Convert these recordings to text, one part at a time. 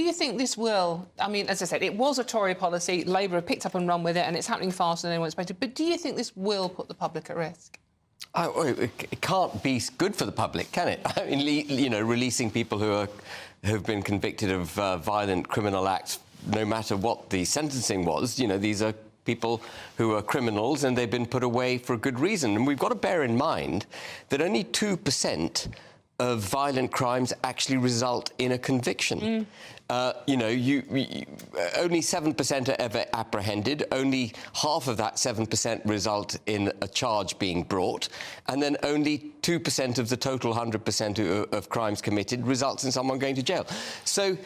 you think this will... I mean, as I said, it was a Tory policy. Labour have picked up and run with it, and it's happening faster than anyone expected. But do you think this will put the public at risk? It can't be good for the public, can it? I mean, you know, releasing people who've been convicted of violent criminal acts, no matter what the sentencing was, you know, these are people who are criminals and they've been put away for a good reason. And we've got to bear in mind that only 2% of violent crimes actually result in a conviction. You know, only 7% are ever apprehended. Only half of that 7% result in a charge being brought. And then only 2% of the total 100% of crimes committed results in someone going to jail. So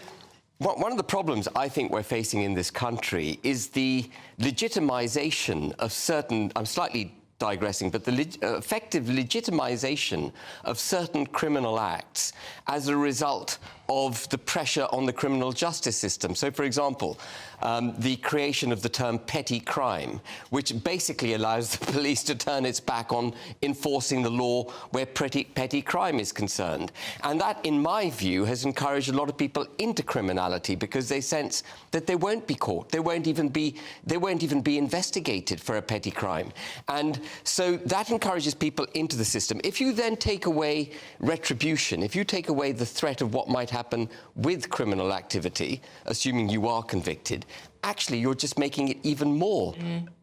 one of the problems I think we're facing in this country is the legitimisation of certain... I'm slightly digressing, but the effective legitimisation of certain criminal acts as a result of the pressure on the criminal justice system. So, for example, the creation of the term petty crime, which basically allows the police to turn its back on enforcing the law where petty crime is concerned. And that, in my view, has encouraged a lot of people into criminality because they sense that they won't be caught, they won't even be investigated for a petty crime. And so that encourages people into the system. If you then take away retribution, if you take away the threat of what might happen with criminal activity, assuming you are convicted, actually you're just making it even more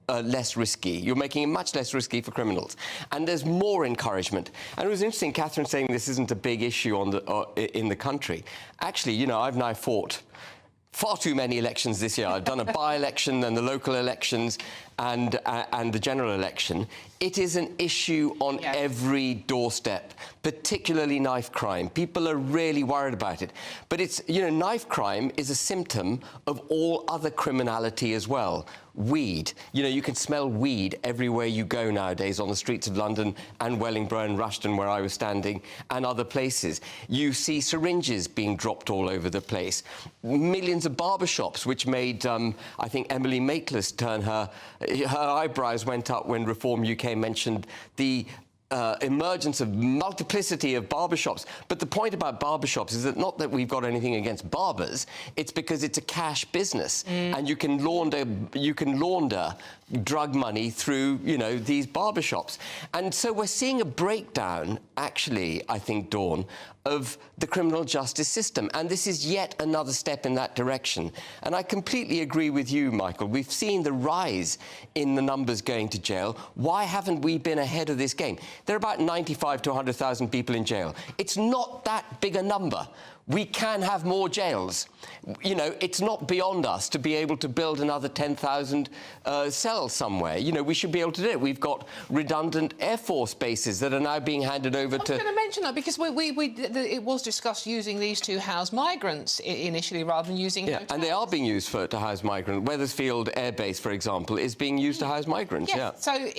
less risky. You're making it much less risky for criminals. And there's more encouragement. And it was interesting, Catherine saying this isn't a big issue in the country. Actually, you know, I've now fought far too many elections this year. I've done a by-election and the local elections and the general election. It is an issue on every doorstep, particularly knife crime. People are really worried about it. But it's, you know, knife crime is a symptom of all other criminality as well. Weed. You know, you can smell weed everywhere you go nowadays on the streets of London and Wellingborough and Rushden, where I was standing, and other places. You see syringes being dropped all over the place. Millions of barbershops, which made, I think, Emily Maitlis turn her eyebrows went up when Reform UK mentioned the emergence of multiplicity of barbershops. But the point about barbershops is that not that we've got anything against barbers, it's because it's a cash business and you can launder drug money through, you know, these barbershops. And so we're seeing a breakdown, actually, I think, Dawn, of the criminal justice system. And this is yet another step in that direction. And I completely agree with you, Michael. We've seen the rise in the numbers going to jail. Why haven't we been ahead of this game? There are about 95 to 100,000 people in jail. It's not that big a number. We can have more jails. You know, it's not beyond us to be able to build another 10,000 cells somewhere. You know, we should be able to do it. We've got redundant Air Force bases that are now being handed over to... I was going to mention that because it was discussed using these to house migrants initially rather than using hotels. And they are being used to house migrants. Weathersfield Air Base, for example, is being used to house migrants. So